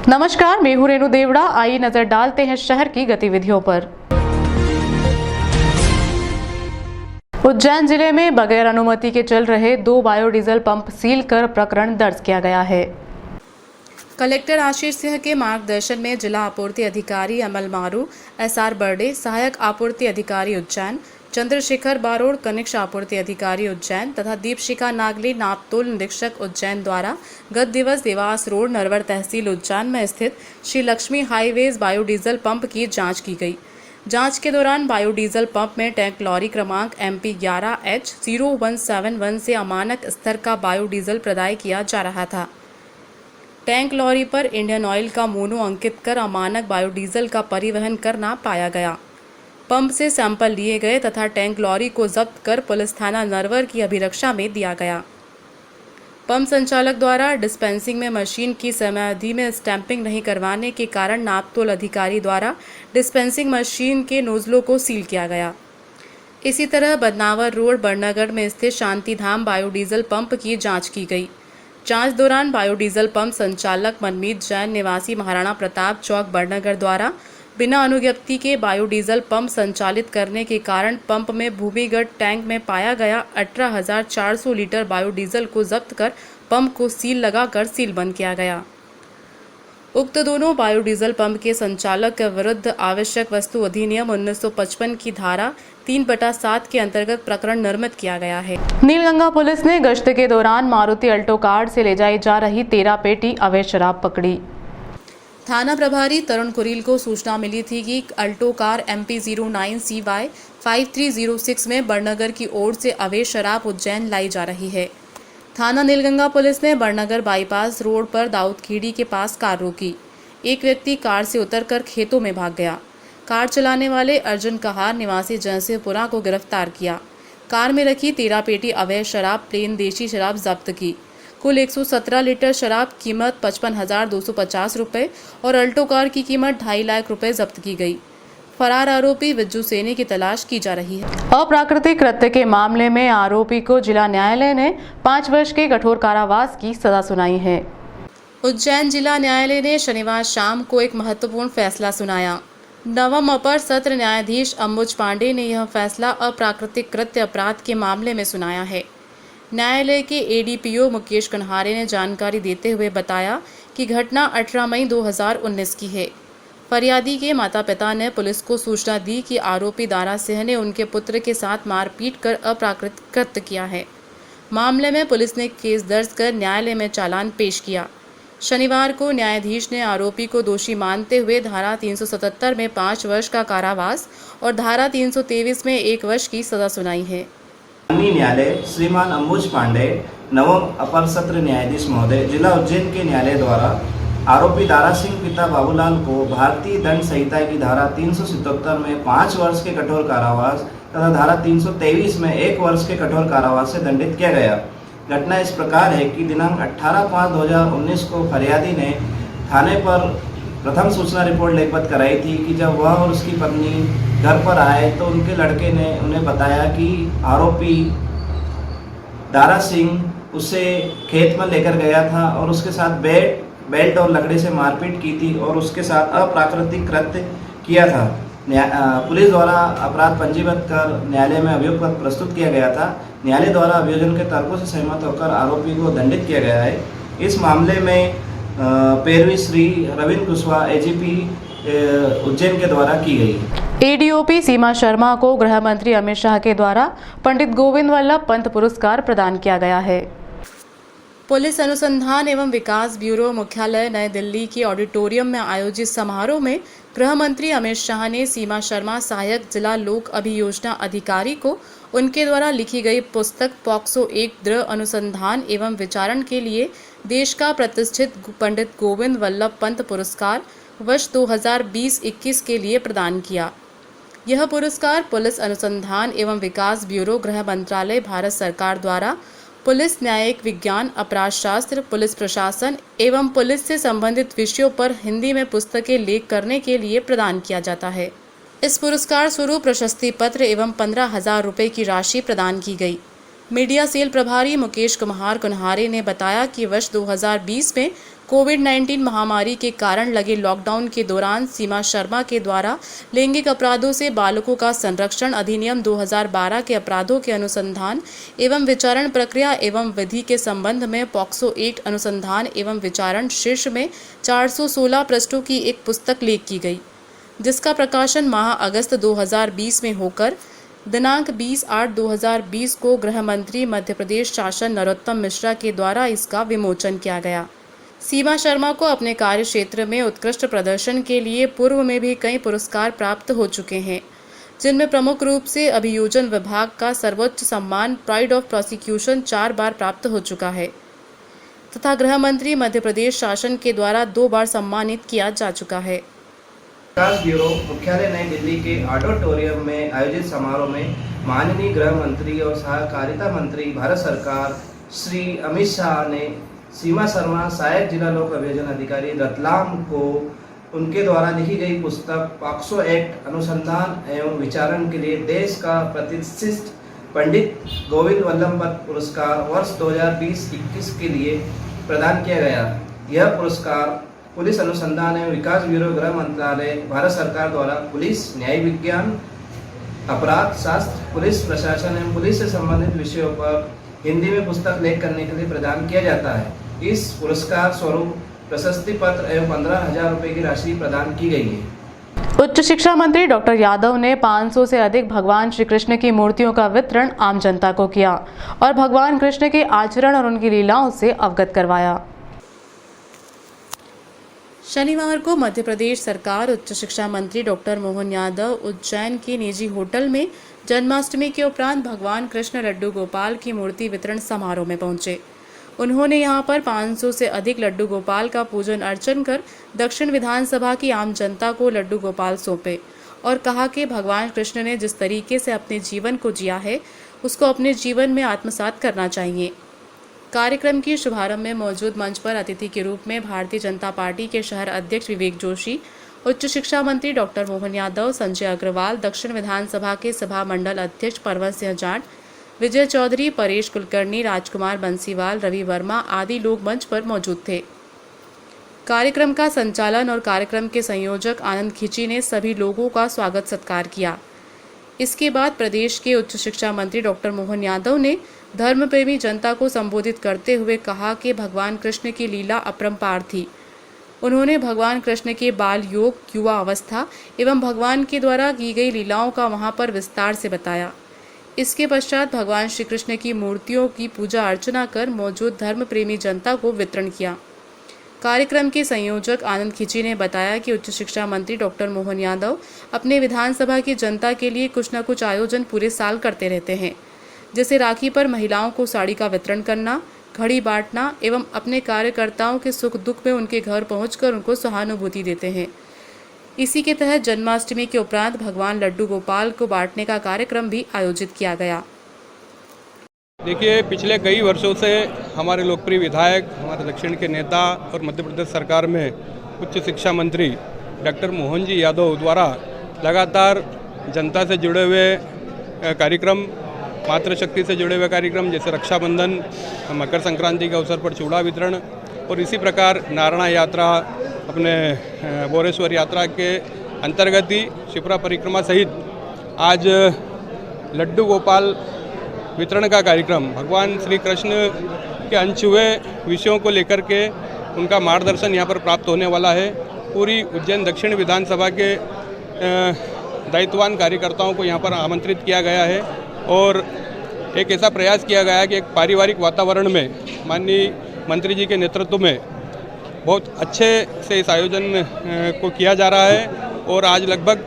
नमस्कार, मैं हूं रेणु देवड़ा। आइए नजर डालते हैं शहर की गतिविधियों पर। उज्जैन जिले में बगैर अनुमति के चल रहे 2 बायोडीजल पंप सील कर प्रकरण दर्ज किया गया है। कलेक्टर आशीष सिंह के मार्गदर्शन में जिला आपूर्ति अधिकारी अमल मारू, SR बर्डे, सहायक आपूर्ति अधिकारी उज्जैन, चंद्रशेखर बारोड़, कनिष्ठ आपूर्ति अधिकारी उज्जैन तथा दीपशिखा नागली, नापतोल निरीक्षक उज्जैन द्वारा गत दिवस देवास रोड, नरवर तहसील उज्जैन में स्थित Shri Lakshmi highways biodiesel pump की जांच की गई। जांच के दौरान बायोडीजल पंप में टैंक लॉरी क्रमांक MP11H0171 से अमानक स्तर का बायोडीजल प्रदाय किया जा रहा था। टैंक लॉरी पर इंडियन ऑयल का मोनो अंकित कर अमानक बायोडीजल का परिवहन करना पाया गया। पंप से सैंपल लिए गए तथा टैंक लॉरी को जब्त कर पुलिस थाना नरवर की अभिरक्षा में दिया गया। पंप संचालक द्वारा डिस्पेंसिंग में मशीन की समयावधि में स्टैंपिंग नहीं करवाने के कारण नापतोल अधिकारी द्वारा डिस्पेंसिंग मशीन के नोजलों को सील किया गया। इसी तरह बदनावर रोड, बड़नगर में स्थित शांतिधाम बायोडीजल पंप की जांच की गई। जांच दौरान बायोडीजल पंप संचालक मनमीत जैन निवासी महाराणा प्रताप चौक, बड़नगर द्वारा बिना अनुज्ञप्ति के बायोडीजल पंप संचालित करने के कारण पंप में भूमिगत टैंक में पाया गया 18,400 लीटर बायोडीजल को जब्त कर पंप को सील लगाकर सील बंद किया गया। उक्त दोनों बायोडीजल पंप के संचालक के विरुद्ध आवश्यक वस्तु अधिनियम 1955 की धारा 3/7 के अंतर्गत प्रकरण निर्मित किया गया है। नीलगंगा पुलिस ने गश्त के दौरान मारुति अल्टो कार से ले जाई जा रही 13 पेटी अवैध शराब पकड़ी। थाना प्रभारी तरुण कुरील को सूचना मिली थी कि अल्टो कार MP09CY 5306 में बड़नगर की ओर से अवैध शराब उज्जैन लाई जा रही है। थाना नीलगंगा पुलिस ने बड़नगर बाईपास रोड पर दाऊदखेड़ी के पास कार रोकी। एक व्यक्ति कार से उतरकर खेतों में भाग गया। कार चलाने वाले अर्जुन कहार निवासी जयसिंहपुरा को गिरफ्तार किया। कार में रखी 13 पेटी अवैध शराब, प्लेन देशी शराब जब्त की। कुल 117 लीटर शराब, कीमत 55,250 रुपये और अल्टो कार की कीमत 2.5 लाख रुपये जब्त की गई। फरार आरोपी विज्जू सेनी की तलाश की जा रही है। अप्राकृतिक कृत्य के मामले में आरोपी को जिला न्यायालय ने 5 वर्ष के कठोर कारावास की सजा सुनाई है। उज्जैन जिला न्यायालय ने शनिवार शाम को एक महत्वपूर्ण फैसला सुनाया। नवम अपर सत्र न्यायाधीश अंबुज पांडे ने यह फैसला अप्राकृतिक कृत्य अपराध के मामले में सुनाया है। न्यायालय के ADPO मुकेश कन्हारे ने जानकारी देते हुए बताया कि घटना 18 मई 2019 की है। फरियादी के माता पिता ने पुलिस को सूचना दी कि आरोपी दारा सिंह ने उनके पुत्र के साथ मारपीट कर अप्राकृतिक कृत्य किया है। मामले में पुलिस ने केस दर्ज कर न्यायालय में चालान पेश किया। शनिवार को न्यायाधीश ने आरोपी को दोषी मानते हुए धारा 377 में 5 वर्ष का कारावास और धारा 323 में 1 वर्ष की सजा सुनाई है। न्यायालय श्रीमान अंबुज पांडे, नवम अपर सत्र न्यायाधीश महोदय, जिला उज्जैन के न्यायालय द्वारा आरोपी दारा सिंह पिता बाबूलाल को भारतीय दंड संहिता की धारा 377 में 5 वर्ष के कठोर कारावास तथा धारा 323 में 1 वर्ष के कठोर कारावास से दंडित किया गया। घटना इस प्रकार है कि दिनांक 18/5/2019 को फरियादी ने थाने पर प्रथम सूचना रिपोर्ट लिखित कराई थी कि जब वह और उसकी पत्नी घर पर आए तो उनके लड़के ने उन्हें बताया कि आरोपी दारा सिंह उसे खेत में लेकर गया था और उसके साथ बेल्ट और लकड़ी से मारपीट की थी और उसके साथ अप्राकृतिक कृत्य किया था। पुलिस द्वारा अपराध पंजीबद्ध कर न्यायालय में अभियोग पत्र प्रस्तुत किया गया था। न्यायालय द्वारा अभियोजन के तर्कों से सहमत होकर आरोपी को दंडित किया गया है। इस मामले में पैरवी श्री रविंद्र कुशवाहा AGP उज्जैन के द्वारा की गई। ADOP सीमा शर्मा को गृह मंत्री अमित शाह के द्वारा पंडित गोविंद वल्लभ पंत पुरस्कार प्रदान किया गया है। पुलिस अनुसंधान एवं विकास ब्यूरो मुख्यालय नई दिल्ली के ऑडिटोरियम में आयोजित समारोह में गृह मंत्री अमित शाह ने सीमा शर्मा, सहायक जिला लोक अभियोजना अधिकारी को उनके द्वारा लिखी गई पुस्तक पॉक्सो 1 दृढ़ अनुसंधान एवं विचारण के लिए देश का प्रतिष्ठित पंडित गोविंद वल्लभ पंत पुरस्कार वर्ष 2020-21 के लिए प्रदान किया। यह पुरस्कार पुलिस अनुसंधान एवं विकास ब्यूरो, गृह मंत्रालय, भारत सरकार द्वारा पुलिस न्यायिक विज्ञान, अपराध शास्त्र, पुलिस प्रशासन एवं पुलिस से संबंधित विषयों पर हिंदी में पुस्तकें लेख करने के लिए प्रदान किया जाता है। इस पुरस्कार स्वरूप प्रशस्ति पत्र एवं 15,000 रुपये की राशि प्रदान की गई। मीडिया सेल प्रभारी मुकेश कुमार कुन्हारे ने बताया कि वर्ष 2020 में कोविड-19 महामारी के कारण लगे लॉकडाउन के दौरान सीमा शर्मा के द्वारा लैंगिक अपराधों से बालकों का संरक्षण अधिनियम 2012 के अपराधों के अनुसंधान एवं विचारण प्रक्रिया एवं विधि के संबंध में पॉक्सो एक्ट अनुसंधान एवं विचारण शीर्ष में 416 पृष्ठों की एक पुस्तक लेख की गई, जिसका प्रकाशन माह अगस्त 2020 में होकर दिनांक 20/8/2020 को गृह मंत्री मध्य प्रदेश शासन नरोत्तम मिश्रा के द्वारा इसका विमोचन किया गया। सीमा शर्मा को अपने कार्य क्षेत्र में उत्कृष्ट प्रदर्शन के लिए पूर्व में भी कई पुरस्कार प्राप्त हो चुके हैं, जिनमें प्रमुख रूप से अभियोजन विभाग का सर्वोच्च सम्मान प्राइड ऑफ प्रोसिक्यूशन 4 बार प्राप्त हो चुका है तथा गृह मंत्री मध्य प्रदेश शासन के द्वारा 2 बार सम्मानित किया जा चुका है। विकास ब्यूरो मुख्यालय नई दिल्ली के ऑडिटोरियम में आयोजित समारोह में माननीय गृह मंत्री और सहकारिता मंत्री भारत सरकार श्री अमित शाह ने सीमा शर्मा सहायक जिला लोक अभियोजन अधिकारी रतलाम को उनके द्वारा लिखी गई पुस्तक पॉक्सो एक्ट अनुसंधान एवं विचारण के लिए देश का प्रतिष्ठित पंडित गोविंद वल्लभ पंत पुरस्कार वर्ष 2020-21 के लिए प्रदान किया गया। यह पुरस्कार पुलिस अनुसंधान एवं विकास ब्यूरो गृह मंत्रालय भारत सरकार द्वारा पुलिस न्याय विज्ञान अपराध शास्त्र पुलिस प्रशासन एवं पुलिस से संबंधित विषयों पर हिंदी में पुस्तक लेख करने के लिए प्रदान किया जाता है। इस पुरस्कार स्वरूप प्रशस्ति पत्र एवं 15,000 रुपये की राशि प्रदान की गई है। उच्च शिक्षा मंत्री डॉक्टर यादव ने 500 से अधिक भगवान श्री कृष्ण की मूर्तियों का वितरण आम जनता को किया और भगवान कृष्ण के आचरण और उनकी लीलाओं से अवगत करवाया। शनिवार को मध्य प्रदेश सरकार उच्च शिक्षा मंत्री डॉक्टर मोहन यादव उज्जैन के निजी होटल में जन्माष्टमी के उपरांत भगवान कृष्ण लड्डू गोपाल की मूर्ति वितरण समारोह में पहुंचे। उन्होंने यहां पर 500 से अधिक लड्डू गोपाल का पूजन अर्चन कर दक्षिण विधानसभा की आम जनता को लड्डू गोपाल सौंपे और कहा कि भगवान कृष्ण ने जिस तरीके से अपने जीवन को जिया है उसको अपने जीवन में आत्मसात करना चाहिए। कार्यक्रम की शुभारंभ में मौजूद मंच पर अतिथि के रूप में भारतीय जनता पार्टी के शहर अध्यक्ष विवेक जोशी, उच्च शिक्षा मंत्री डॉक्टर मोहन यादव, संजय अग्रवाल, दक्षिण विधानसभा के सभा मंडल अध्यक्ष परवन सिंह जाट, विजय चौधरी, परेश कुलकर्णी, राजकुमार बंसीवाल, रवि वर्मा आदि लोग मंच पर मौजूद थे। कार्यक्रम का संचालन और कार्यक्रम के संयोजक आनंद खिची ने सभी लोगों का स्वागत सत्कार किया। इसके बाद प्रदेश के उच्च शिक्षा मंत्री डॉक्टर मोहन यादव ने धर्म प्रेमी जनता को संबोधित करते हुए कहा कि भगवान कृष्ण की लीला अपरंपार थी। उन्होंने भगवान कृष्ण के बाल योग, युवा अवस्था एवं भगवान के द्वारा की गई लीलाओं का वहां पर विस्तार से बताया। इसके पश्चात भगवान श्री कृष्ण की मूर्तियों की पूजा अर्चना कर मौजूद धर्म प्रेमी जनता को वितरण किया। कार्यक्रम के संयोजक आनंद खिची ने बताया कि उच्च शिक्षा मंत्री डॉक्टर मोहन यादव अपने विधानसभा की जनता के लिए कुछ न कुछ आयोजन पूरे साल करते रहते हैं, जैसे राखी पर महिलाओं को साड़ी का वितरण करना, घड़ी बांटना एवं अपने कार्यकर्ताओं के सुख दुख में उनके घर पहुंचकर उनको सहानुभूति देते हैं। इसी के तहत जन्माष्टमी के उपरांत भगवान लड्डू गोपाल को बांटने का कार्यक्रम भी आयोजित किया गया। देखिए, पिछले कई वर्षों से हमारे लोकप्रिय विधायक, हमारे दक्षिण के नेता और मध्य प्रदेश सरकार में उच्च शिक्षा मंत्री डॉक्टर मोहन जी यादव द्वारा लगातार जनता से जुड़े हुए कार्यक्रम, मातृशक्ति से जुड़े हुए कार्यक्रम जैसे रक्षाबंधन, मकर संक्रांति के अवसर पर चूड़ा वितरण और इसी प्रकार नारायण यात्रा, अपने बोरेश्वर यात्रा के अंतर्गत ही शिप्रा परिक्रमा सहित आज लड्डू गोपाल वितरण का कार्यक्रम भगवान श्री कृष्ण के अनछुए विषयों को लेकर के उनका मार्गदर्शन यहाँ पर प्राप्त होने वाला है। पूरी उज्जैन दक्षिण विधानसभा के दायित्ववान कार्यकर्ताओं को यहाँ पर आमंत्रित किया गया है और एक ऐसा प्रयास किया गया है कि एक पारिवारिक वातावरण में माननीय मंत्री जी के नेतृत्व में बहुत अच्छे से इस आयोजन को किया जा रहा है और आज लगभग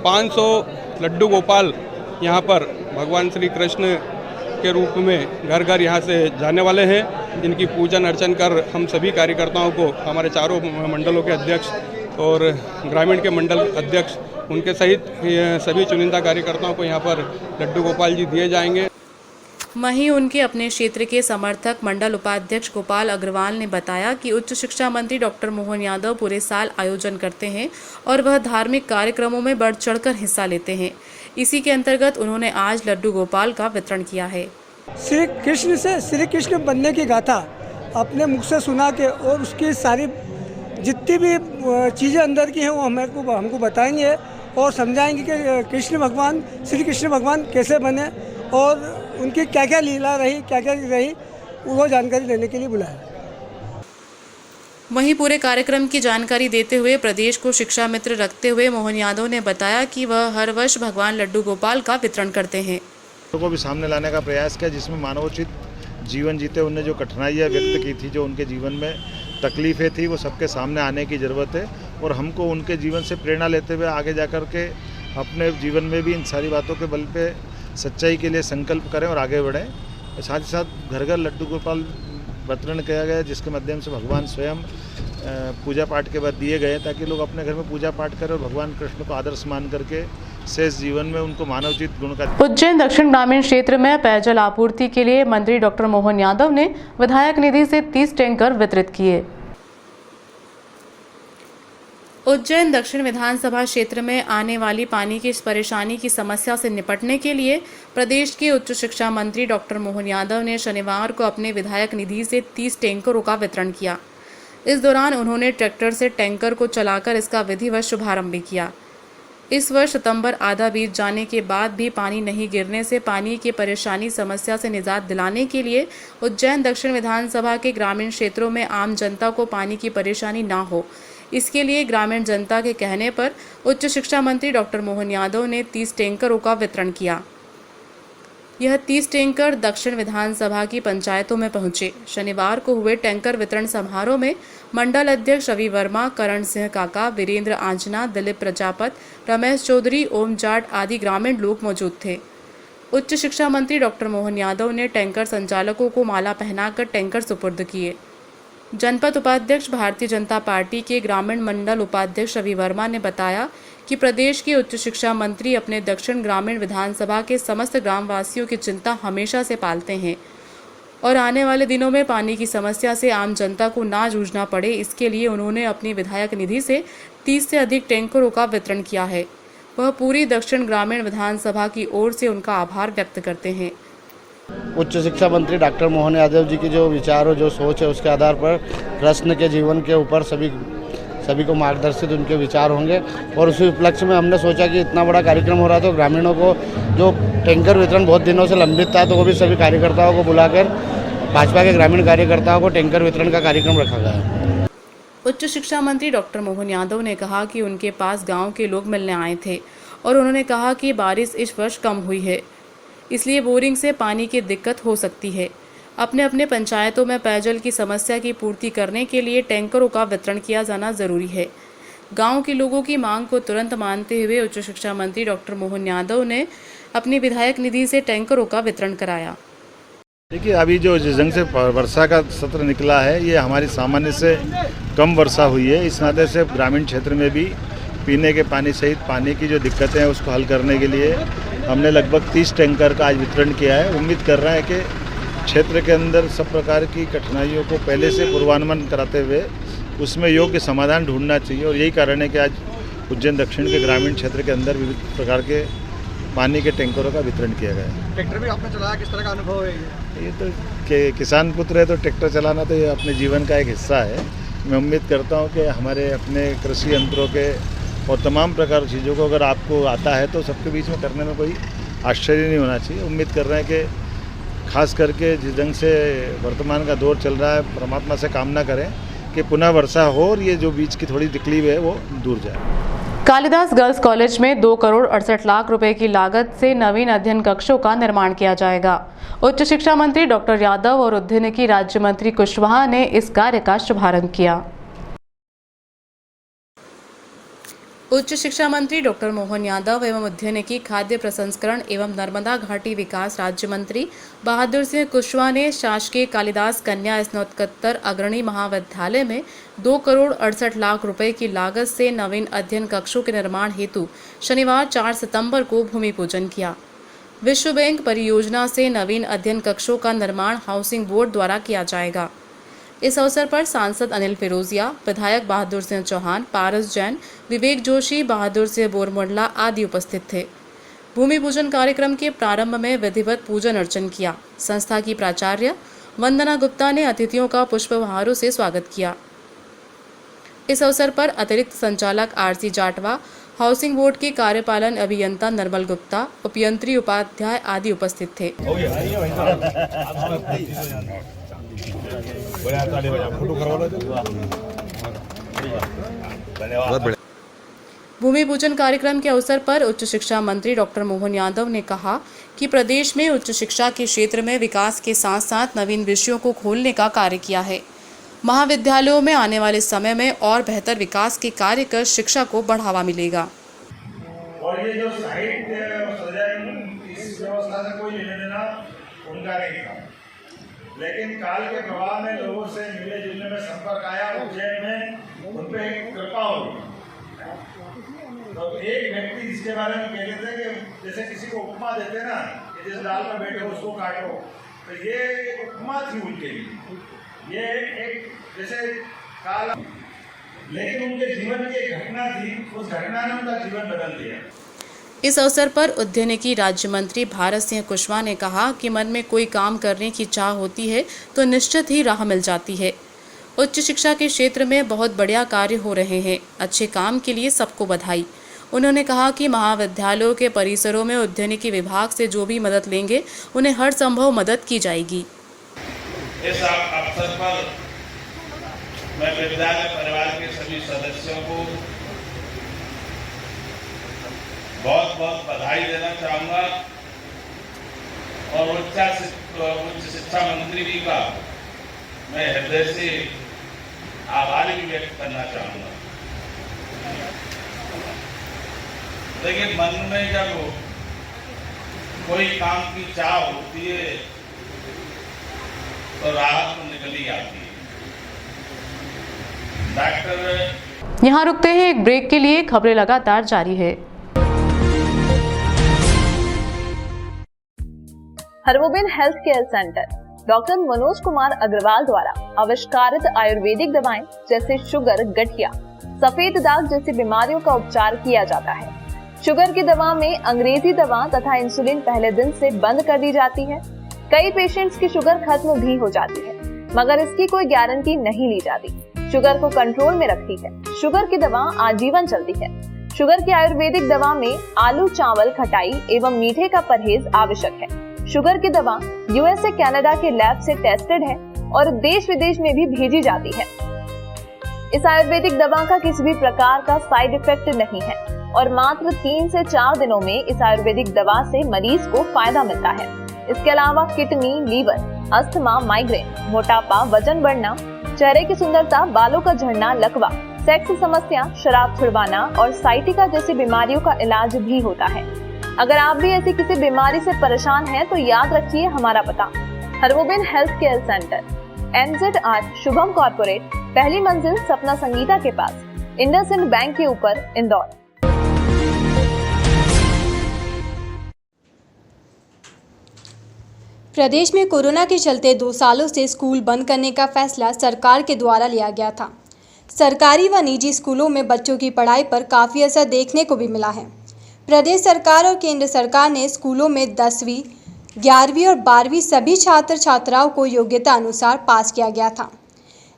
500 लड्डू गोपाल यहाँ पर भगवान श्री कृष्ण के रूप में घर घर यहाँ से जाने वाले हैं, जिनकी पूजन अर्चन कर हम सभी कार्यकर्ताओं को, हमारे चारों मंडलों के अध्यक्ष और ग्रामीण के मंडल अध्यक्ष, उनके सहित सभी चुनिंदा कार्यकर्ताओं को यहाँ पर लड्डू गोपाल जी दिए जाएंगे। वहीं उनके अपने क्षेत्र के समर्थक मंडल उपाध्यक्ष गोपाल अग्रवाल ने बताया कि उच्च शिक्षा मंत्री डॉक्टर मोहन यादव पूरे साल आयोजन करते हैं और वह धार्मिक कार्यक्रमों में बढ़ चढ़कर हिस्सा लेते हैं। इसी के अंतर्गत उन्होंने आज लड्डू गोपाल का वितरण किया है। श्री कृष्ण से श्री कृष्ण बनने की गाथा अपने मुख से सुना के और उसकी सारी जितनी भी चीज़ें अंदर की हैं वो हमको बताएंगे और समझाएंगे कि कृष्ण भगवान श्री कृष्ण भगवान कैसे बने और उनकी क्या क्या लीला रही, क्या क्या रही, वो जानकारी देने के लिए बुलाया। वहीं पूरे कार्यक्रम की जानकारी देते हुए प्रदेश को शिक्षा मित्र रखते हुए मोहन यादव ने बताया कि वह हर वर्ष भगवान लड्डू गोपाल का वितरण करते हैं। को भी सामने लाने का प्रयास किया, जिसमें मानवोचित जीवन जीते उन्हें जो कठिनाइयाँ व्यक्त की थी, जो उनके जीवन में तकलीफ़ें थी, वो सबके सामने आने की ज़रूरत है और हमको उनके जीवन से प्रेरणा लेते हुए आगे जा कर के अपने जीवन में भी इन सारी बातों के बल पे सच्चाई के लिए संकल्प करें और आगे बढ़ें। साथ ही साथ घर घर लड्डू गोपाल वितरण किया गया, जिसके माध्यम से भगवान स्वयं पूजा पाठ के बाद दिए गए, ताकि लोग अपने घर में पूजा पाठ करें और भगवान कृष्ण को आदर्श मान करके शेष जीवन में उनको मानवचित गुण का। उज्जैन दक्षिण ग्रामीण क्षेत्र में पेयजल आपूर्ति के लिए मंत्री डॉक्टर मोहन यादव ने विधायक निधि से 30 टैंकर वितरित किए। उज्जैन दक्षिण विधानसभा क्षेत्र में आने वाली पानी की परेशानी की समस्या से निपटने के लिए प्रदेश के उच्च शिक्षा मंत्री डॉक्टर मोहन यादव ने शनिवार को अपने विधायक निधि से 30 टैंकरों का वितरण किया। इस दौरान उन्होंने ट्रैक्टर से टैंकर को चलाकर इसका विधिवत शुभारंभ भी किया। इस वर्ष सितंबर आधा बीत जाने के बाद भी पानी नहीं गिरने से पानी की परेशानी समस्या से निजात दिलाने के लिए उज्जैन दक्षिण विधानसभा के ग्रामीण क्षेत्रों में आम जनता को पानी की परेशानी ना हो, इसके लिए ग्रामीण जनता के कहने पर उच्च शिक्षा मंत्री डॉक्टर मोहन यादव ने 30 टैंकरों का वितरण किया। यह 30 टैंकर दक्षिण विधानसभा की पंचायतों में पहुंचे। शनिवार को हुए टैंकर वितरण समारोह में मंडल अध्यक्ष रवि वर्मा, करण सिंह काका, वीरेंद्र आंजना, दिलीप प्रजापत, रमेश चौधरी, ओम जाट आदि ग्रामीण लोग मौजूद थे। उच्च शिक्षा मंत्री डॉक्टर मोहन यादव ने टैंकर संचालकों को माला पहनाकर टैंकर सुपुर्द किए। जनपद उपाध्यक्ष भारतीय जनता पार्टी के ग्रामीण मंडल उपाध्यक्ष रवि वर्मा ने बताया कि प्रदेश के उच्च शिक्षा मंत्री अपने दक्षिण ग्रामीण विधानसभा के समस्त ग्रामवासियों की चिंता हमेशा से पालते हैं और आने वाले दिनों में पानी की समस्या से आम जनता को ना जूझना पड़े, इसके लिए उन्होंने अपनी विधायक निधि से 30 से अधिक टैंकरों का वितरण किया है। वह पूरी दक्षिण ग्रामीण विधानसभा की ओर से उनका आभार व्यक्त करते हैं। उच्च शिक्षा मंत्री डॉक्टर मोहन यादव जी की जो विचार और जो सोच है, उसके आधार पर कृष्ण के जीवन के ऊपर सभी को मार्गदर्शित उनके विचार होंगे और उसी उपलक्ष्य में हमने सोचा कि इतना बड़ा कार्यक्रम हो रहा है तो ग्रामीणों को जो टैंकर वितरण बहुत दिनों से लंबित था, तो वो भी सभी कार्यकर्ताओं को बुलाकर भाजपा के ग्रामीण कार्यकर्ताओं को टैंकर वितरण का कार्यक्रम रखा गया है। उच्च शिक्षा मंत्री डॉक्टर मोहन यादव ने कहा कि उनके पास गांव के लोग मिलने आए थे और उन्होंने कहा कि बारिश इस वर्ष कम हुई है, इसलिए बोरिंग से पानी की दिक्कत हो सकती है। अपने अपने पंचायतों में पेयजल की समस्या की पूर्ति करने के लिए टैंकरों का वितरण किया जाना जरूरी है। गांव के लोगों की मांग को तुरंत मानते हुए उच्च शिक्षा मंत्री डॉक्टर मोहन यादव ने अपनी विधायक निधि से टैंकरों का वितरण कराया। देखिए, अभी जो जिस ढंग से वर्षा का सत्र निकला है, ये हमारी सामान्य से कम वर्षा हुई है। इस नाते से ग्रामीण क्षेत्र में भी पीने के पानी सहित पानी की जो दिक्कतें हैं उसको हल करने के लिए हमने लगभग 30 टैंकर का आज वितरण किया है। उम्मीद कर रहे हैं कि क्षेत्र के अंदर सब प्रकार की कठिनाइयों को पहले से पूर्वानुमान कराते हुए उसमें योग्य समाधान ढूंढना चाहिए और यही कारण है कि आज उज्जैन दक्षिण के ग्रामीण क्षेत्र के अंदर विविध प्रकार के पानी के टैंकरों का वितरण किया गया है। ट्रैक्टर भी आपने चलाया, किस तरह का अनुभव है ये तो किसान पुत्र है तो ट्रैक्टर चलाना तो ये अपने जीवन का एक हिस्सा है। मैं उम्मीद करता हूँ कि हमारे अपने कृषि यंत्रों के और तमाम प्रकार की चीज़ों को अगर आपको आता है तो सबके बीच में करने में कोई आश्चर्य नहीं होना चाहिए। उम्मीद कर रहे हैं कि खास करके जिस ढंग से वर्तमान का दौर चल रहा है, परमात्मा से कामना करें कि पुनः वर्षा हो और ये जो बीच की थोड़ी तकलीफ है वो दूर जाए। कालिदास गर्ल्स कॉलेज में 2 करोड़ 68 लाख रुपए की लागत से नवीन अध्ययन कक्षों का निर्माण किया जाएगा। उच्च शिक्षा मंत्री डॉक्टर यादव और उद्यानिकी राज्य मंत्री कुशवाहा ने इस कार्य का शुभारंभ किया। उच्च शिक्षा मंत्री डॉक्टर मोहन यादव एवं उद्यानिकी, खाद्य प्रसंस्करण एवं नर्मदा घाटी विकास राज्य मंत्री बहादुर सिंह कुशवाहा ने शासकीय कालिदास कन्या स्नातकोत्तर अग्रणी महाविद्यालय में 2 करोड़ 68 लाख रुपए की लागत से नवीन अध्ययन कक्षों के निर्माण हेतु शनिवार 4 सितंबर को भूमि पूजन किया। विश्व बैंक परियोजना से नवीन अध्ययन कक्षों का निर्माण हाउसिंग बोर्ड द्वारा किया जाएगा। इस अवसर पर सांसद अनिल फिरोजिया, विधायक बहादुर सिंह चौहान, पारस जैन, विवेक जोशी, बहादुर सिंह बोरमुंडला आदि उपस्थित थे। भूमि पूजन कार्यक्रम के प्रारंभ में विधिवत पूजन अर्चन किया। संस्था की प्राचार्य वंदना गुप्ता ने अतिथियों का पुष्पहारों से स्वागत किया। इस अवसर पर अतिरिक्त संचालक आरसी जाटवा, हाउसिंग बोर्ड के कार्यपालन अभियंता नर्मल गुप्ता, उपयंत्री उपाध्याय आदि उपस्थित थे। भूमि पूजन कार्यक्रम के अवसर पर उच्च शिक्षा मंत्री डॉक्टर मोहन यादव ने कहा कि प्रदेश में उच्च शिक्षा के क्षेत्र में विकास के साथ साथ नवीन विषयों को खोलने का कार्य किया है। महाविद्यालयों में आने वाले समय में और बेहतर विकास के कार्य कर शिक्षा को बढ़ावा मिलेगा। और ये जो साइट सजाएंगे इस व्यवस्था से कोई लेना देना उनका नहीं था, लेकिन काल के प्रभाव में लोगों से मिलने जुलने में संपर्क आया, उज्जैन में उन पे कृपा हुई। तो एक व्यक्ति जिसके बारे में कहते थे कि जैसे किसी को उपमा देते ना कि जिस डाल पर बैठे उसको काटो, तो ये एक उपमा थी उनके लिए, ये एक जैसे काल, लेकिन उनके जीवन की एक घटना थी, उस घटना ने उनका जीवन बदल दिया। इस अवसर पर उद्यानिकी राज्य मंत्री भारत सिंह कुशवाहा ने कहा कि मन में कोई काम करने की चाह होती है तो निश्चित ही राह मिल जाती है। उच्च शिक्षा के क्षेत्र में बहुत बढ़िया कार्य हो रहे हैं। अच्छे काम के लिए सबको बधाई। उन्होंने कहा कि महाविद्यालयों के परिसरों में उद्यानिकी विभाग से जो भी मदद लेंगे उन्हें हर संभव मदद की जाएगी। इस अवसर पर मैं विद्यालय परिवार के सभी सदस्यों को बहुत बहुत बधाई देना चाहूँगा और उच्च शिक्षा मंत्री जी का मैं हृदय से आभार भी व्यक्त करना चाहूँगा। लेकिन मन में जब कोई काम की चाह होती है तो राहत तो निकल ही आती है। डॉक्टर यहाँ रुकते हैं एक ब्रेक के लिए। खबरें लगातार जारी है। Hargobind health care centre doctor Manoj Kumar Agarwal द्वारा आविष्कारित आयुर्वेदिक दवाएं जैसे शुगर, गठिया, सफेद दाग जैसी बीमारियों का उपचार किया जाता है। शुगर की दवा में अंग्रेजी दवा तथा इंसुलिन पहले दिन से बंद कर दी जाती है। कई पेशेंट्स की शुगर खत्म भी हो जाती है, मगर इसकी कोई गारंटी नहीं ली जाती। शुगर को कंट्रोल में रखती है। शुगर की दवा आजीवन चलती है। शुगर की आयुर्वेदिक दवा में आलू, चावल, खटाई एवं मीठे का परहेज आवश्यक है। शुगर की दवा यूएसए, कनाडा के लैब से टेस्टेड है और देश विदेश में भी भेजी जाती है। इस आयुर्वेदिक दवा का किसी भी प्रकार का साइड इफेक्ट नहीं है और मात्र 3 से 4 दिनों में इस आयुर्वेदिक दवा से मरीज को फायदा मिलता है। इसके अलावा किडनी, लीवर, अस्थमा, माइग्रेन, मोटापा, वजन बढ़ना, चेहरे की सुंदरता, बालों का झड़ना, लकवा, सेक्स समस्या, शराब छुड़वाना और साइटिका जैसी बीमारियों का इलाज भी होता है। अगर आप भी ऐसी किसी बीमारी से परेशान हैं तो याद रखिए हमारा पता, Hargobind health care centre, NZ8 Shubham corporate, पहली मंजिल, सपना संगीता के पास, इंडसइंड बैंक के ऊपर, इंदौर। प्रदेश में कोरोना के चलते 2 सालों से स्कूल बंद करने का फैसला सरकार के द्वारा लिया गया था। सरकारी व निजी स्कूलों में बच्चों की पढ़ाई पर काफ़ी असर देखने को भी मिला है। प्रदेश सरकार और केंद्र सरकार ने स्कूलों में 10वीं, 11वीं और 12वीं सभी छात्र छात्राओं को योग्यता अनुसार पास किया गया था।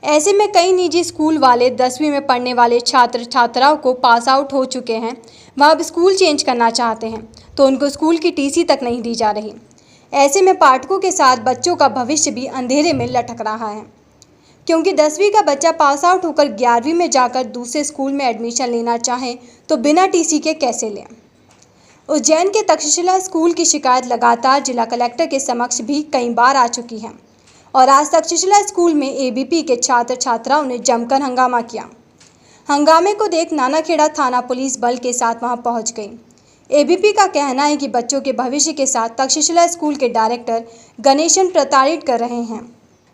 ऐसे में कई निजी स्कूल वाले 10वीं में पढ़ने वाले छात्र छात्राओं को पास आउट हो चुके हैं, वह अब स्कूल चेंज करना चाहते हैं तो उनको स्कूल की टीसी तक नहीं दी जा रही। ऐसे में पाठकों के साथ बच्चों का भविष्य भी अंधेरे में लटक रहा है, क्योंकि 10वीं का बच्चा पास आउट होकर 11वीं में जाकर दूसरे स्कूल में एडमिशन लेना चाहे तो बिना टीसी के कैसे लें। उज्जैन के तक्षशिला स्कूल की शिकायत लगातार जिला कलेक्टर के समक्ष भी कई बार आ चुकी है और आज तक्षशिला स्कूल में एबीपी के छात्र छात्राओं ने जमकर हंगामा किया। हंगामे को देख नानाखेड़ा थाना पुलिस बल के साथ वहां पहुंच गई। एबीपी का कहना है कि बच्चों के भविष्य के साथ तक्षशिला स्कूल के डायरेक्टर गणेशन प्रताड़ित कर रहे हैं।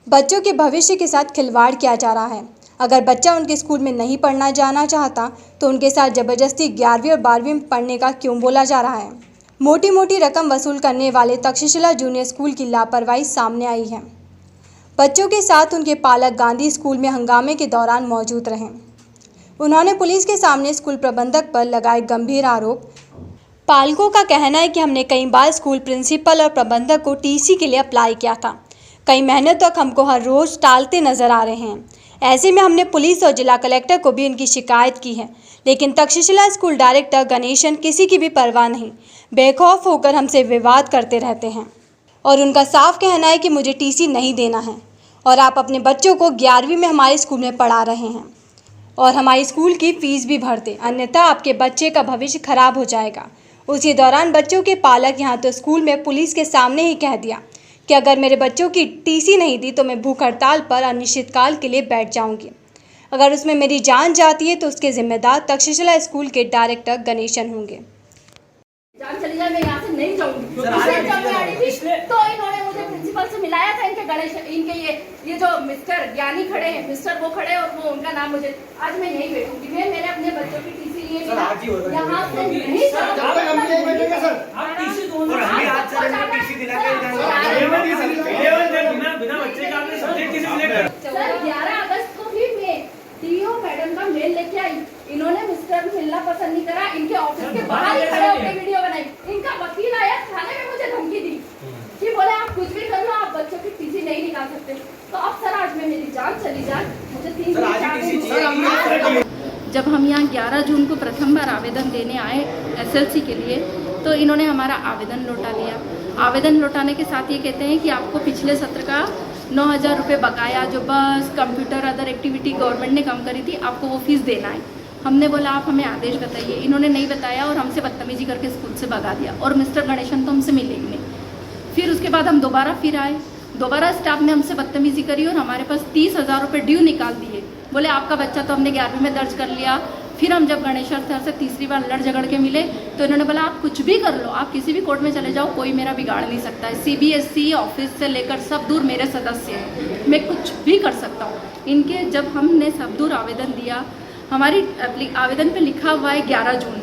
बच्चों के भविष्य के साथ खिलवाड़ किया जा रहा है। अगर बच्चा उनके स्कूल में नहीं पढ़ना जाना चाहता तो उनके साथ ज़बरदस्ती 11वीं और 12वीं में पढ़ने का क्यों बोला जा रहा है। मोटी मोटी रकम वसूल करने वाले तक्षशिला जूनियर स्कूल की लापरवाही सामने आई है। बच्चों के साथ उनके पालक गांधी स्कूल में हंगामे के दौरान मौजूद रहे। उन्होंने पुलिस के सामने स्कूल प्रबंधक पर लगाए गंभीर आरोप। पालकों का कहना है कि हमने कई बार स्कूल प्रिंसिपल और प्रबंधक को टीसी के लिए अप्लाई किया था। कई महीनों तक हमको हर रोज़ टालते नजर आ रहे हैं। ऐसे में हमने पुलिस और जिला कलेक्टर को भी उनकी शिकायत की है, लेकिन तक्षशिला स्कूल डायरेक्टर गणेशन किसी की भी परवाह नहीं, बेखौफ होकर हमसे विवाद करते रहते हैं। और उनका साफ कहना है कि मुझे टीसी नहीं देना है और आप अपने बच्चों को 11वीं में हमारे स्कूल में पढ़ा रहे हैं और हमारी स्कूल की फ़ीस भी भर दें, अन्यथा आपके बच्चे का भविष्य खराब हो जाएगा। उसी दौरान बच्चों के पालक यहाँ तो स्कूल में पुलिस के सामने ही कह दिया कि अगर मेरे बच्चों की टीसी नहीं दी तो मैं भूख हड़ताल पर अनिश्चितकाल के लिए बैठ जाऊंगी। अगर उसमें मेरी जान जाती है तो उसके जिम्मेदार तक्षशिला स्कूल के डायरेक्टर गणेशन होंगे। जान चली जाए, मैं यहाँ से नहीं जाऊंगी। जब मैं आई थी तो इन्होंने मुझे प्रिंसिपल से मिलाया था। इनके ये जो मिस्टर ज्ञानी खड़े हैं, मिस्टर वो खड़े और वो उनका नाम मुझे, आज मैं यहीं बैठूंगी। मैं मेरे अपने बच्चों की टीसी लिए यहाँ से नहीं सर 11 अगस्त को भी मैं डीओ मैडम का मेल लेके आई। इन्होंने मिस्टर मिलना पसंद नहीं करा, इनके ऑफिस के बाहर ही खड़े होकर वीडियो बनाई। इनका वकील आया, थाने में मुझे धमकी दी कि बोले आप कुछ भी कर लो, आप बच्चों की टीसी नहीं निकाल सकते। तो अब सर आज में मेरी जान चली जाए, मुझे 3 दिन। जब हम यहाँ 11 जून को प्रथम बार आवेदन देने आए एसएलसी के लिए, तो इन्होंने हमारा आवेदन लौटा लिया। आवेदन लौटाने के साथ ये कहते हैं कि आपको पिछले सत्र का 9,000 रुपये बकाया, जो बस कंप्यूटर अदर एक्टिविटी गवर्नमेंट ने कम करी थी, आपको वो फीस देना है। हमने बोला आप हमें आदेश बताइए। इन्होंने नहीं बताया और हमसे बदतमीजी करके स्कूल से भगा दिया और मिस्टर गणेशन तो हमसे मिले ही नहीं। फिर उसके बाद हम दोबारा आए, दोबारा स्टाफ ने हमसे बदतमीजी करी और हमारे पास 30,000 रुपये ड्यू निकाल दिए। बोले आपका बच्चा तो हमने 11वीं में दर्ज कर लिया। फिर हम जब गणेशन सर से तीसरी बार लड़ झगड़ के मिले तो इन्होंने बोला आप कुछ भी कर लो, आप किसी भी कोर्ट में चले जाओ, कोई मेरा बिगाड़ नहीं सकता है। CBSE ऑफिस से लेकर सब दूर मेरे सदस्य हैं, मैं कुछ भी कर सकता हूँ। इनके जब हमने सब दूर आवेदन दिया, हमारी आवेदन पे लिखा हुआ है 11 जून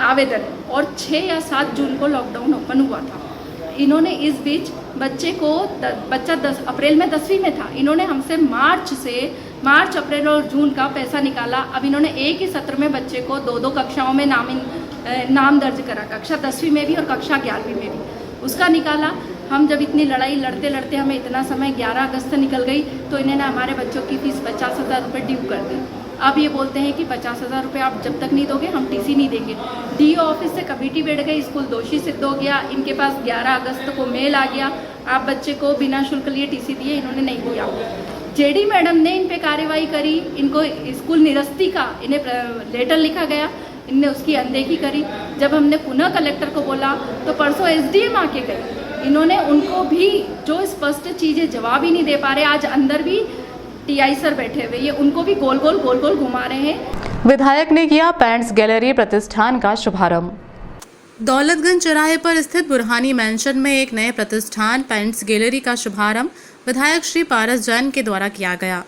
आवेदन और 6 या 7 जून को लॉकडाउन ओपन हुआ था। इन्होंने इस बीच बच्चा 10 अप्रैल में 10वीं में था। इन्होंने हमसे मार्च, अप्रैल और जून का पैसा निकाला। अब इन्होंने एक ही सत्र में बच्चे को 2-2 कक्षाओं में नाम दर्ज करा, कक्षा 10वीं में भी और कक्षा 11वीं में भी उसका निकाला। हम जब इतनी लड़ाई लड़ते लड़ते हमें इतना समय 11 अगस्त निकल गई तो इन्होंने हमारे बच्चों की फीस 50,000 रुपये ड्यू कर दी। अब ये बोलते हैं कि 50,000 रुपये आप जब तक नहीं दोगे हम टीसी नहीं देंगे। DO ऑफिस से कमेटी बैठ गई, स्कूल दोषी सिद्ध हो गया। इनके पास 11 अगस्त को मेल आ गया, आप बच्चे को बिना शुल्क लिए टीसी दिए, इन्होंने नहीं दिया। JD मैडम ने इन पे कार्रवाई करी, इनको स्कूल निरस्ती का इन्हें लेटर लिखा गया, इनने उसकी अनदेखी करी। जब हमने पुनः कलेक्टर को बोला तो परसों SDM आके गए, इन्होंने उनको भी जो स्पष्ट चीज़ें जवाब ही नहीं दे पा रहे। आज अंदर भी TI सर बैठे हुए, ये उनको भी गोल गोल घुमा रहे हैं। विधायक ने किया पेंट्स गैलरी प्रतिष्ठान का शुभारंभ। दौलतगंज चौराहे पर स्थित बुरहानी मैंशन में एक नए प्रतिष्ठान पेंट्स गैलरी का शुभारंभ विधायक श्री पारस जैन के द्वारा किया गया।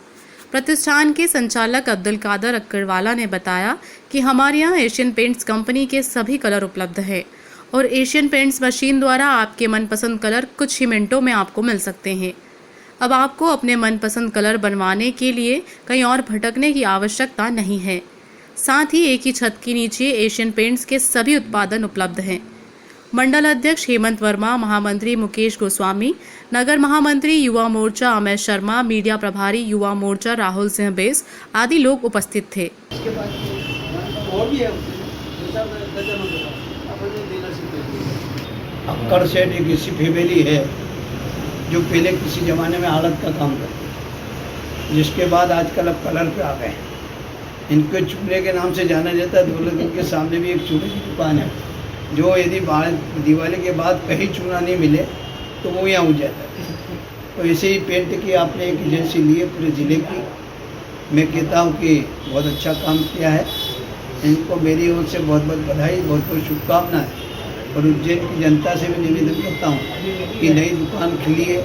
प्रतिष्ठान के संचालक अब्दुल कादर अक्कड़वाला ने बताया कि हमारे यहाँ एशियन पेंट्स कंपनी के सभी कलर उपलब्ध है और एशियन पेंट्स मशीन द्वारा आपके मनपसंद कलर कुछ ही मिनटों में आपको मिल सकते हैं। अब आपको अपने मनपसंद कलर बनवाने के लिए कहीं और भटकने की आवश्यकता नहीं है। साथ ही एक ही छत के नीचे एशियन पेंट्स के सभी उत्पादन उपलब्ध हैं। मंडल अध्यक्ष हेमंत वर्मा, महामंत्री मुकेश गोस्वामी, नगर महामंत्री युवा मोर्चा अमय शर्मा, मीडिया प्रभारी युवा मोर्चा राहुल सिंह बेस आदि लोग उपस्थित थे। अक्कड़ सेठ एक ऐसी फैमिली है जो पहले किसी ज़माने में आड़त का काम करते, जिसके बाद आजकल अब कलर पे आ गए। इनको चूल्हे के नाम से जाना जाता है। दौलतगंज के सामने भी एक चूल्हे की दुकान है, जो यदि दिवाली के बाद कहीं चूना नहीं मिले तो वो यहाँ उठ जाता है। तो ऐसे ही पेंट की आपने एक एजेंसी ली है पूरे ज़िले की। मैं कहता हूँ कि बहुत अच्छा काम किया है। इनको मेरी ओर से बहुत बहुत बधाई, बहुत बहुत शुभकामनाएँ। और उज्जैन की जनता से भी निवेदन करता हूँ कि नई दुकान खुली है,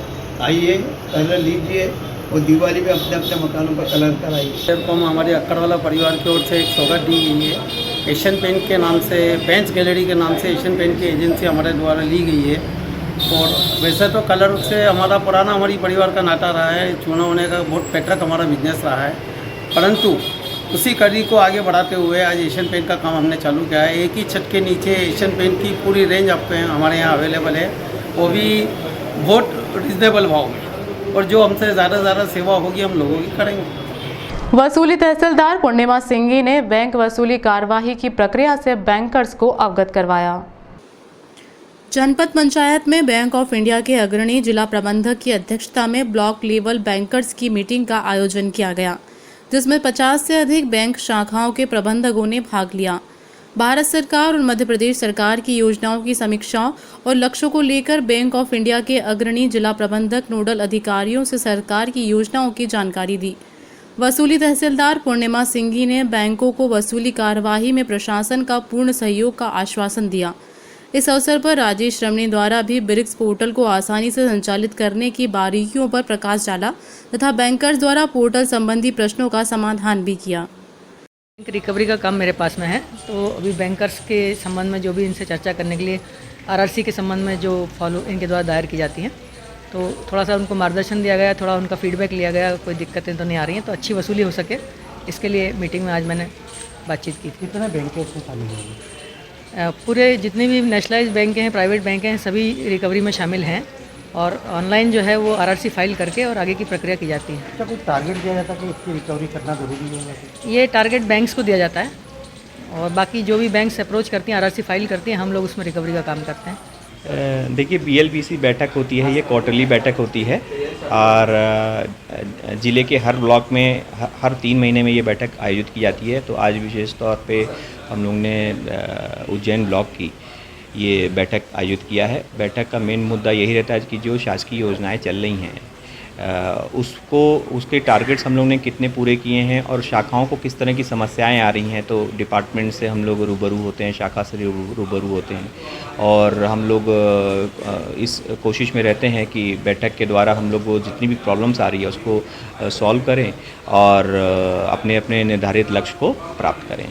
आइए कलर लीजिए और दिवाली में अपने अपने मकानों पर कलर कराइए। को हमारे अक्कड़वाला परिवार की ओर से एक सौगात दी गई है। एशियन पेंट के नाम से, पेंट्स गैलरी के नाम से एशियन पेंट की एजेंसी हमारे द्वारा ली गई है। और वैसे तो कलर से हमारी परिवार का नाता रहा है, चूना होने का बहुत पैट्रक हमारा बिजनेस रहा है, परंतु उसी कड़ी को आगे बढ़ाते हुए आज एशियन पेंट का काम हमने चालू किया है। एक ही छत के नीचे एशियन पेंट की पूरी रेंज आपके हमारे यहाँ अवेलेबल है, वो भी बहुत रिजनेबल भाव में, और जो हमसे ज़्यादा से ज़्यादा सेवा होगी हम लोगों की करेंगे। वसूली तहसीलदार पूर्णिमा सिंघी ने बैंक वसूली कार्यवाही की प्रक्रिया से बैंकर्स को अवगत करवाया। जनपद पंचायत में बैंक ऑफ इंडिया के अग्रणी जिला प्रबंधक की अध्यक्षता में ब्लॉक लेवल बैंकर्स की मीटिंग का आयोजन किया गया, जिसमें 50 से अधिक बैंक शाखाओं के प्रबंधकों ने भाग लिया। भारत सरकार और मध्य प्रदेश सरकार की योजनाओं की समीक्षाओं और लक्ष्यों को लेकर बैंक ऑफ इंडिया के अग्रणी जिला प्रबंधक नोडल अधिकारियों से सरकार की योजनाओं की जानकारी दी। वसूली तहसीलदार पूर्णिमा सिंघी ने बैंकों को वसूली कार्यवाही में प्रशासन का पूर्ण सहयोग का आश्वासन दिया। इस अवसर पर राजेश रमणी द्वारा भी ब्रिक्स पोर्टल को आसानी से संचालित करने की बारीकियों पर प्रकाश डाला तथा बैंकर्स द्वारा पोर्टल संबंधी प्रश्नों का समाधान भी किया। बैंक रिकवरी का काम मेरे पास में है, तो अभी बैंकर्स के संबंध में जो भी इनसे चर्चा करने के लिए आरआरसी के संबंध में जो फॉलो इनके द्वारा दायर की जाती हैं, तो थोड़ा सा उनको मार्गदर्शन दिया गया, थोड़ा उनका फीडबैक लिया गया, कोई दिक्कतें तो नहीं आ रही हैं, तो अच्छी वसूली हो सके इसके लिए मीटिंग में आज मैंने बातचीत की थी। कितने बैंक है उसमें शामिल होंगे? पूरे जितने भी नेशनलाइज्ड बैंक हैं, प्राइवेट बैंक हैं, सभी रिकवरी में शामिल हैं, और ऑनलाइन जो है वो आरआरसी फाइल करके और आगे की प्रक्रिया की जाती है। क्या कोई टारगेट दिया जाता है कि इसकी रिकवरी करना ज़रूरी है? ये टारगेट बैंक्स को दिया जाता है, और बाकी जो भी बैंक्स अप्रोच करती हैं, आरआरसी फाइल करती हैं, हम लोग उसमें रिकवरी का काम करते हैं। देखिए, बीएलबीसी बैठक होती है, ये क्वार्टरली बैठक होती है, और ज़िले के हर ब्लॉक में हर 3 महीने में ये बैठक आयोजित की जाती है। तो आज विशेष तौर पे हम लोग ने उज्जैन ब्लॉक की ये बैठक आयोजित किया है। बैठक का मेन मुद्दा यही रहता है कि जो शासकीय योजनाएं चल रही हैं उसके टारगेट्स हम लोग ने कितने पूरे किए हैं, और शाखाओं को किस तरह की समस्याएं आ रही हैं। तो डिपार्टमेंट से हम लोग रूबरू होते हैं, शाखा से रूबरू होते हैं, और हम लोग इस कोशिश में रहते हैं कि बैठक के द्वारा हम लोग जितनी भी प्रॉब्लम्स आ रही है उसको सॉल्व करें और अपने अपने निर्धारित लक्ष्य को प्राप्त करें।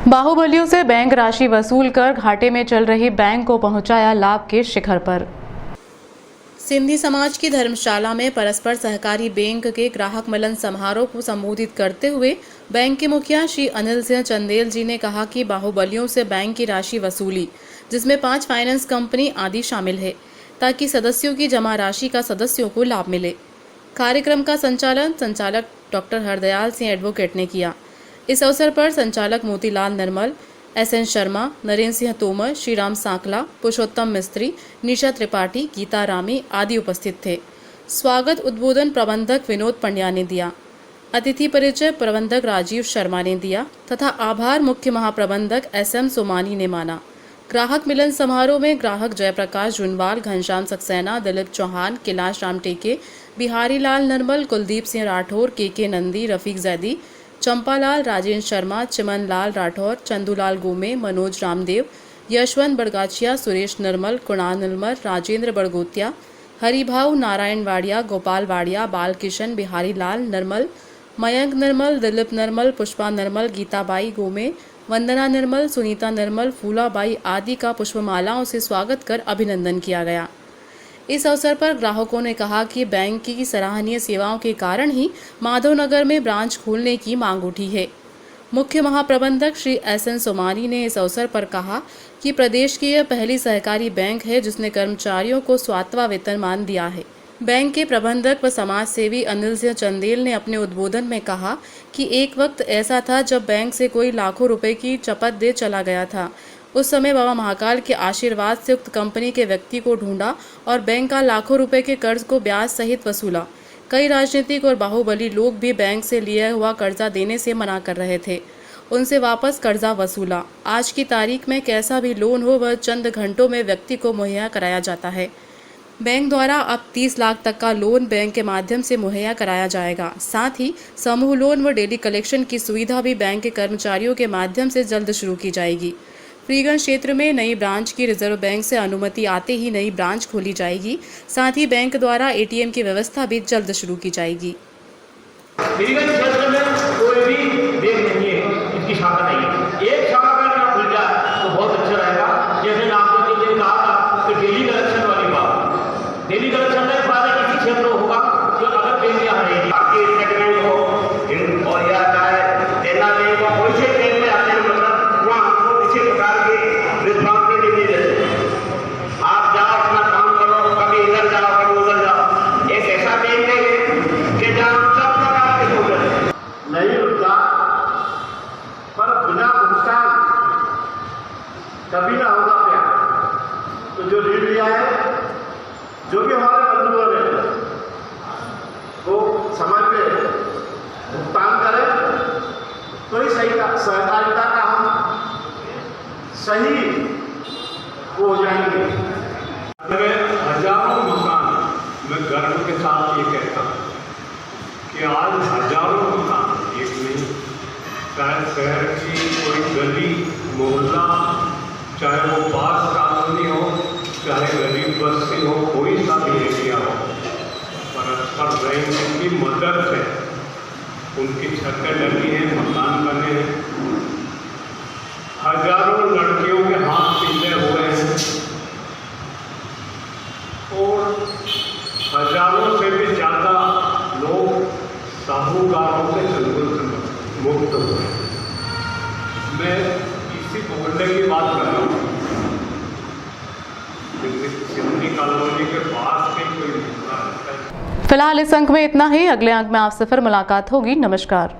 बाहुबलियों से बैंक राशि वसूल कर घाटे में चल रही बैंक को पहुंचाया लाभ के शिखर पर। सिंधी समाज की धर्मशाला में परस्पर सहकारी बैंक के ग्राहक मिलन समारोह को संबोधित करते हुए बैंक के मुखिया श्री अनिल सिंह चंदेल जी ने कहा कि बाहुबलियों से बैंक की राशि वसूली, जिसमें 5 फाइनेंस कंपनी आदि शामिल है, ताकि सदस्यों की जमा राशि का सदस्यों को लाभ मिले। कार्यक्रम का संचालन संचालक डॉक्टर हरदयाल सिंह एडवोकेट ने किया। इस अवसर पर संचालक मोतीलाल निर्मल, एसएन शर्मा, नरेंद्र सिंह तोमर, श्रीराम सांकला, पुरुषोत्तम मिस्त्री, निशा त्रिपाठी, गीता रामी आदि उपस्थित थे। स्वागत उद्बोधन प्रबंधक विनोद पंड्या ने दिया। अतिथि परिचय प्रबंधक राजीव शर्मा ने दिया तथा आभार मुख्य महाप्रबंधक एसएम सोमानी ने माना। ग्राहक मिलन समारोह में ग्राहक जयप्रकाश जुनवाल, घनश्याम सक्सेना, दिलीप चौहान, कैलाश राम टेके, बिहारी लाल नरमल, कुलदीप सिंह राठौर, के नंदी, रफीक जैदी, चंपालाल, राजेंद्र शर्मा, चिमन लाल राठौर, चंदूलाल गोमे, मनोज रामदेव, यशवंत बड़गाचिया, सुरेश नरमल, कुणाल नरमल, राजेंद्र बड़गोतिया, हरिभाऊ, नारायण वाड़िया, गोपाल वाड़िया, बाल किशन, बिहारी लाल नरमल, मयंक नरमल, दिलीप नरमल, पुष्पा नरमल, गीताबाई गोमे, वंदना नरमल, सुनीता नरमल, फूलाबाई आदि का पुष्पमालाओं से स्वागत कर अभिनंदन किया गया। इस अवसर पर ग्राहकों ने कहा कि बैंक की सराहनीय सेवाओं के कारण ही माधवनगर में ब्रांच खोलने की मांग उठी है। मुख्य महाप्रबंधक श्री एसएन सोमानी ने इस अवसर पर कहा कि प्रदेश की यह पहली सहकारी बैंक है जिसने कर्मचारियों को 7वां वेतनमान दिया है। बैंक के प्रबंधक व समाज सेवी अनिल सिंह चंदेल ने अपने उद्बोधन में कहा कि एक वक्त ऐसा था जब बैंक से कोई लाखों रुपए की चपत दे चला गया था। उस समय बाबा महाकाल के आशीर्वाद से उक्त कंपनी के व्यक्ति को ढूंढा और बैंक का लाखों रुपए के कर्ज को ब्याज सहित वसूला। कई राजनीतिक और बाहुबली लोग भी बैंक से लिया हुआ कर्जा देने से मना कर रहे थे, उनसे वापस कर्जा वसूला। आज की तारीख में कैसा भी लोन हो वह चंद घंटों में व्यक्ति को मुहैया कराया जाता है। बैंक द्वारा अब 30 लाख तक का लोन बैंक के माध्यम से मुहैया कराया जाएगा। साथ ही समूह लोन व डेली कलेक्शन की सुविधा भी बैंक के कर्मचारियों के माध्यम से जल्द शुरू की जाएगी। फ्रीगंज क्षेत्र में नई ब्रांच की रिजर्व बैंक से अनुमति आते ही नई ब्रांच खोली जाएगी। साथ ही बैंक द्वारा एटीएम की व्यवस्था भी जल्द शुरू की जाएगी। फ्रीगंज क्षेत्र में कोई भी बैंक नहीं है, इसकी शाखा नहीं है। एक शाखा अगर खुल जाए तो बहुत अच्छा रहेगा। जैसे नाम ने कहा था कि डेली कलेक्शन वाली बात, डेली कलेक्शन में फायदा किसी क्षेत्र में होगा जो अगर बैंक यहाँ रहेगी। आपकी सेटलमेंट हो और या चाहे देना सहकारिता का हम सही हो जाएंगे। हजारों मकान, मैं गर्व के साथ ये कहता हूँ कि आज हजारों मकान, एक नहीं, चाहे शहर की कोई गली मोहल्ला, चाहे वो पास कॉलोनी हो, चाहे गरीब बस्ती हो, कोई सा भी एरिया हो, परस्पर बैंक की मदद से उनकी छतें लगी हैं, मकान बने हैं। हजारों लड़कियों के हाथ पीले हुए हैं और हजारों से भी ज़्यादा लोग साहूकारों के चंगुल से मुक्त हुए। मैं इसी मोहल्ले की बात कर रहा हूँ, सिंधी कॉलोनी के पास में कोई। फिलहाल इस अंक में इतना ही। अगले अंक में आपसे फिर मुलाकात होगी। नमस्कार।